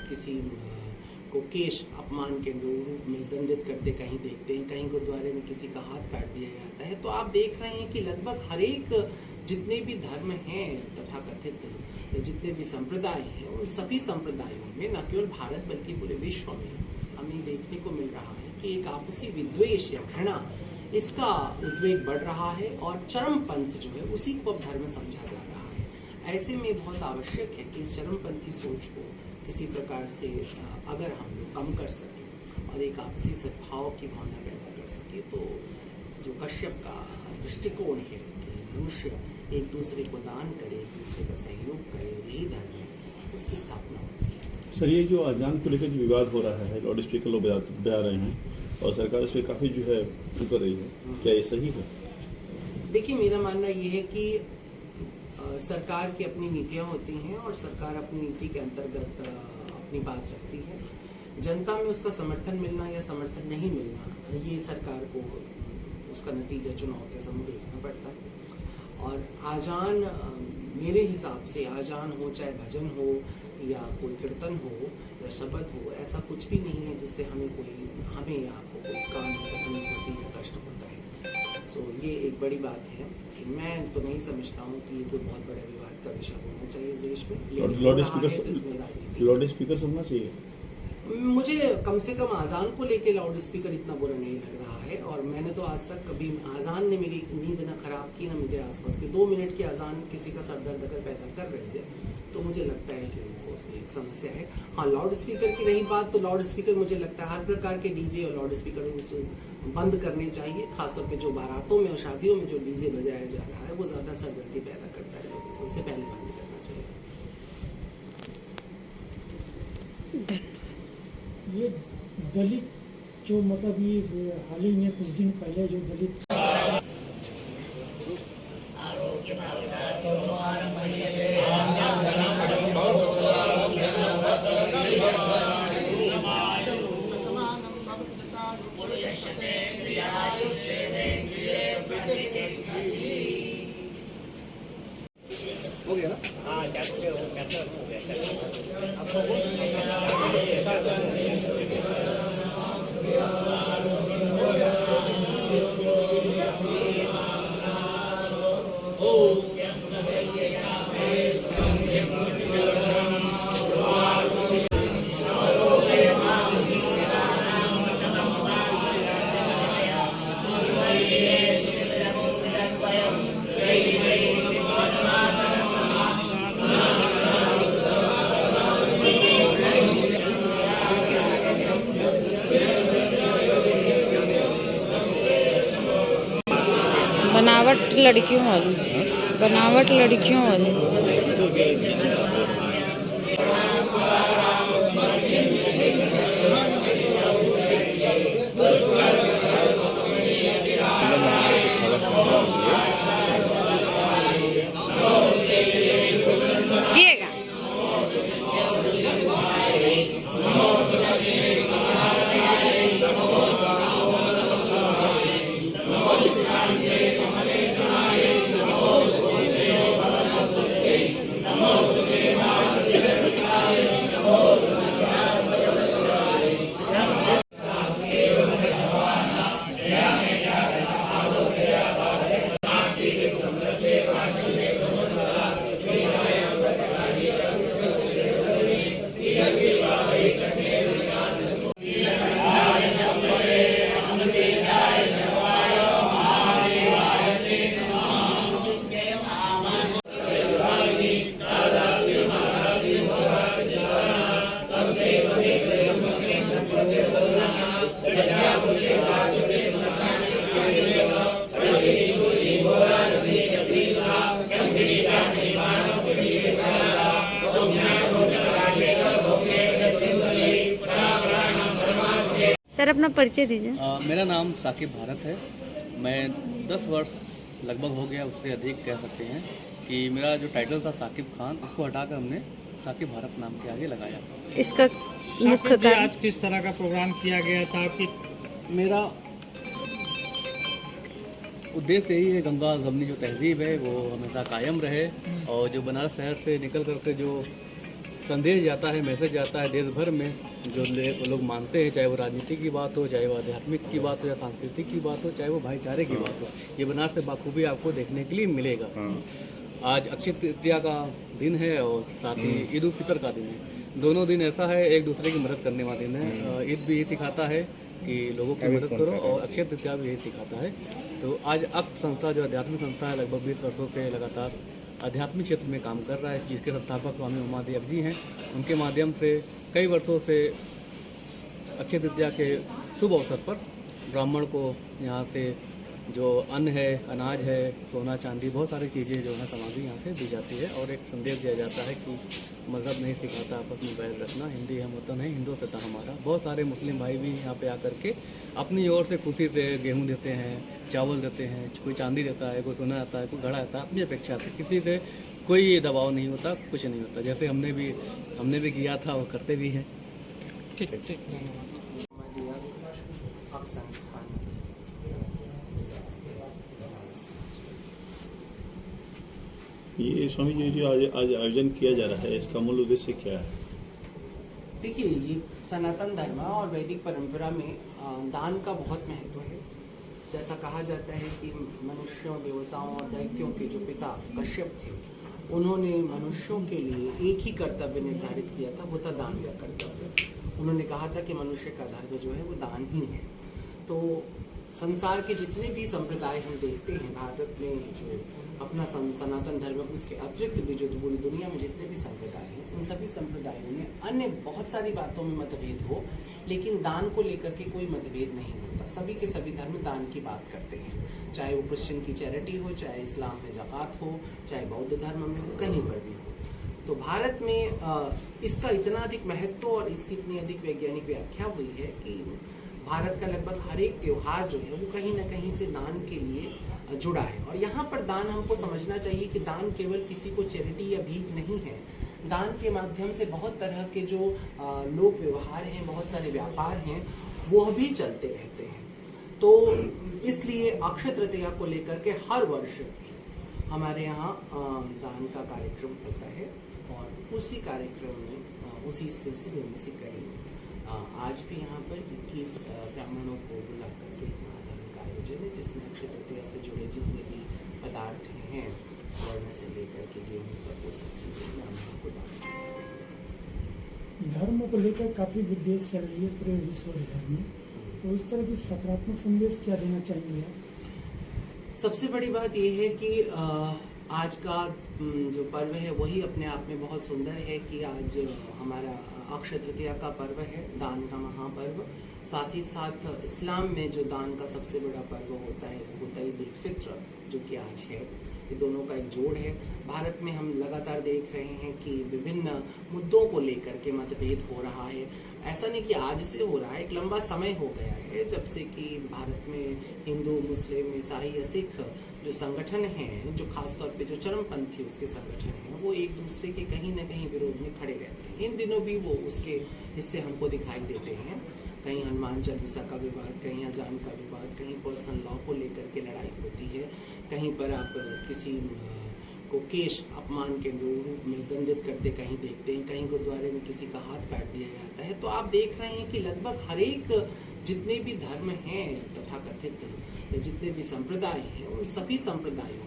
किसी को केश अपमान के रूप में दंडित करते कहीं देखते हैं, कहीं गुरुद्वारे में किसी का हाथ काट दिया जाता है। तो आप देख रहे हैं कि लगभग हर एक जितने भी धर्म हैं तथाकथित, जितने भी संप्रदाय हैं, उन सभी संप्रदायों में न केवल भारत बल्कि पूरे विश्व में हमें देखने को मिल रहा है कि एक आपसी विद्वेष या घृणा, इसका उद्वेग बढ़ रहा है और चरमपंथ जो है उसी को अब धर्म समझा जा रहा है। ऐसे में बहुत आवश्यक है कि इस चरमपंथी सोच को किसी प्रकार से अगर हम लोग कम कर सकें और एक आपसी सद्भाव की भावना पैदा कर सके, तो जो कश्यप का दृष्टिकोण है कि मनुष्य एक दूसरे को दान करे, एक दूसरे का सहयोग करे, यही धर्म है, उसकी स्थापना होती है। सर, ये जो अजान को लेकर जो विवाद हो रहा है, लाउड स्पीकर लोग बजा रहे हैं और सरकार इस पर काफ़ी जो है कर रही है, क्या ये सही है? देखिए, मेरा मानना ये है कि सरकार की अपनी नीतियाँ होती हैं और सरकार अपनी नीति के अंतर्गत अपनी बात रखती है। जनता में उसका समर्थन मिलना या समर्थन नहीं मिलना, ये सरकार को उसका नतीजा चुनाव के समय देखना पड़ता है। और आजान, मेरे हिसाब से आजान हो, चाहे भजन हो या कोई कीर्तन हो या शब्द हो, ऐसा कुछ भी नहीं है जिससे हमें या आपको कोई कान में तकलीफ होती है, कष्ट होता है। सो ये एक बड़ी बात है कि मैं तो नहीं समझता हूँ कि ये कोई बहुत बड़ा विवाद का विषय होना चाहिए इस देश में। लाउड स्पीकर सुनना चाहिए। मुझे कम से कम आज़ान को लेके लाउड स्पीकर इतना बुरा नहीं लग रहा है, और मैंने तो आज तक कभी आज़ान ने मेरी नींद ना खराब की, ना मेरे आसपास की 2 मिनट की आज़ान किसी का सर दर्द अगर पैदा कर रही है तो मुझे लगता है कि वो एक समस्या है। हाँ, लाउड स्पीकर की रही बात, तो लाउड स्पीकर मुझे लगता है हर प्रकार के डीजे और लाउड स्पीकर उसे बंद करने चाहिए। खासतौर पे जो बारातों में और शादियों में जो डीजे बजाया जा रहा है वो ज़्यादा सरदर्दी पैदा करता है लोगों को, इससे पहले बंद करना चाहिए। ये दलित जो मतलब ये हाल ही में कुछ दिन पहले जो दलित हो गया ना? बनावट लड़कियों वाली, बनावट लड़कियों वाली। दिएगा सर, अपना परिचय दीजिए। मेरा नाम साकिब भारत है। मैं 10 वर्ष लगभग हो गया, उससे अधिक कह सकते हैं कि मेरा जो टाइटल था साकिब खान, उसको हटाकर हमने साकिब भारत नाम के आगे लगाया। इसका मुख्य कारण आज किस तरह का प्रोग्राम किया गया था कि मेरा उद्देश्य यही है, गंगा जमनी जो तहजीब है वो हमेशा कायम रहे, और जो बनारस शहर से निकल करके जो संदेश जाता है, मैसेज जाता है देश भर में जो लोग मानते हैं, चाहे वो राजनीति की बात हो, चाहे वो आध्यात्मिक की बात हो, या सांस्कृतिक की बात हो, चाहे वो भाईचारे की बात हो, ये बनारस से बाखूबी आपको देखने के लिए मिलेगा। आज अक्षय तृतीया का दिन है और साथ ही ईद उल फितर का दिन है। दोनों दिन ऐसा है, एक दूसरे की मदद करने वाला दिन है। ईद भी यही सिखाता है कि लोगों की मदद करो, और अक्षय तृतीया भी यही सिखाता है। तो आज अक्ष संस्था जो आध्यात्मिक संस्था है, लगभग 20 वर्षों से लगातार आध्यात्मिक क्षेत्र में काम कर रहा है, जिसके संस्थापक स्वामी उमादेव जी हैं। उनके माध्यम से कई वर्षों से अक्षय तृतीया के शुभ अवसर पर ब्राह्मण को यहाँ से जो अन्न है, अनाज है, सोना चांदी, बहुत सारी चीज़ें जो है सामग्री यहाँ से दी जाती है, और एक संदेश दिया जाता है कि मज़हब नहीं सिखाता आपस में बैर रखना, हिंदी हम वतन है, हिंदुस्तान हमारा। बहुत सारे मुस्लिम भाई भी यहाँ पे आकर के अपनी ओर से खुशी से गेहूँ देते हैं, चावल देते हैं, कोई चांदी देता है, कोई सोना आता है, कोई घड़ा आता है, अपनी अपेक्षा से। किसी से कोई दबाव नहीं होता, कुछ नहीं होता। जैसे हमने भी किया था, वो करते भी हैं। ठीक है, ठीक, धन्यवाद। ये स्वामी जी जो आज आयोजन किया जा रहा है, इसका मूल उद्देश्य क्या है? देखिए, ये सनातन धर्म और वैदिक परंपरा में दान का बहुत महत्व है। जैसा कहा जाता है कि मनुष्यों, देवताओं और दैत्यों के जो पिता कश्यप थे, उन्होंने मनुष्यों के लिए एक ही कर्तव्य निर्धारित किया था, वो था दान का कर्तव्य। उन्होंने कहा था कि मनुष्य का धर्म जो है वो दान ही है। तो संसार के जितने भी संप्रदाय हम देखते हैं, भारत में जो अपना सनातन धर्म, उसके अतिरिक्त भी जो पूरी दुनिया में जितने भी संप्रदाय हैं, उन सभी संप्रदायों में अन्य बहुत सारी बातों में मतभेद हो, लेकिन दान को लेकर के कोई मतभेद नहीं होता। सभी के सभी धर्म दान की बात करते हैं, चाहे वो क्रिश्चियन की चैरिटी हो, चाहे इस्लाम में ज़कात हो, चाहे बौद्ध धर्म में हो, कहीं पर भी हो। तो भारत में इसका इतना अधिक महत्व और इसकी इतनी अधिक वैज्ञानिक व्याख्या हुई है कि भारत का लगभग हर एक त्यौहार जो है वो कहीं ना कहीं से दान के लिए जुड़ा है। और यहाँ पर दान हमको समझना चाहिए कि दान केवल किसी को चैरिटी या भीख नहीं है। दान के माध्यम से बहुत तरह के जो लोक व्यवहार हैं, बहुत सारे व्यापार हैं, वो भी चलते रहते हैं। तो इसलिए अक्षय तृतीया को लेकर के हर वर्ष हमारे यहाँ दान का कार्यक्रम होता है, और उसी कार्यक्रम में, उसी सिलसिले में, इसी कड़ी में आज भी यहाँ पर 21 ब्राह्मणों को बुला करके महादान का आयोजन है, जिसमें अक्षय तृतीया से जुड़े जितने भी पदार्थ हैं, स्वर्ण से लेकर के गेहूँ पर, वो सब चीज़ें ब्राह्मणों को दान। धर्म को लेकर काफ़ी विद्वेष चल रही है पूरे विश्व भर में, तो इस तरह की सकारात्मक संदेश क्या देना चाहेंगे आप? सबसे बड़ी बात यह है कि आज का जो पर्व है वही अपने आप में बहुत सुंदर है कि आज हमारा अक्षय तृतीया का पर्व है, दान का महापर्व। साथ ही साथ इस्लाम में जो दान का सबसे बड़ा पर्व होता है वो होता है ईद उल फित्र, जो कि आज है। ये दोनों का एक जोड़ है। भारत में हम लगातार देख रहे हैं कि विभिन्न मुद्दों को लेकर के मतभेद हो रहा है। ऐसा नहीं कि आज से हो रहा है, एक लंबा समय हो गया है जब से कि भारत में हिंदू, मुस्लिम, ईसाई या सिख जो संगठन हैं, जो खासतौर पे जो चरमपंथी उसके संगठन हैं, वो एक दूसरे के कहीं ना कहीं विरोध में खड़े रहते हैं। इन दिनों भी वो उसके हिस्से हमको दिखाई देते हैं। कहीं हनुमान चालीसा का विवाद, कहीं अजान का विवाद, कहीं पर्सनल लॉ को लेकर के लड़ाई होती है, कहीं पर आप किसी को केश अपमान के रूप में दंडित करते कहीं देखते हैं, कहीं गुरुद्वारे में किसी का हाथ काट दिया जाता है। तो आप देख रहे हैं कि लगभग हर एक जितने भी धर्म हैं तथाकथित, या जितने भी संप्रदाय हैं, उन सभी संप्रदायों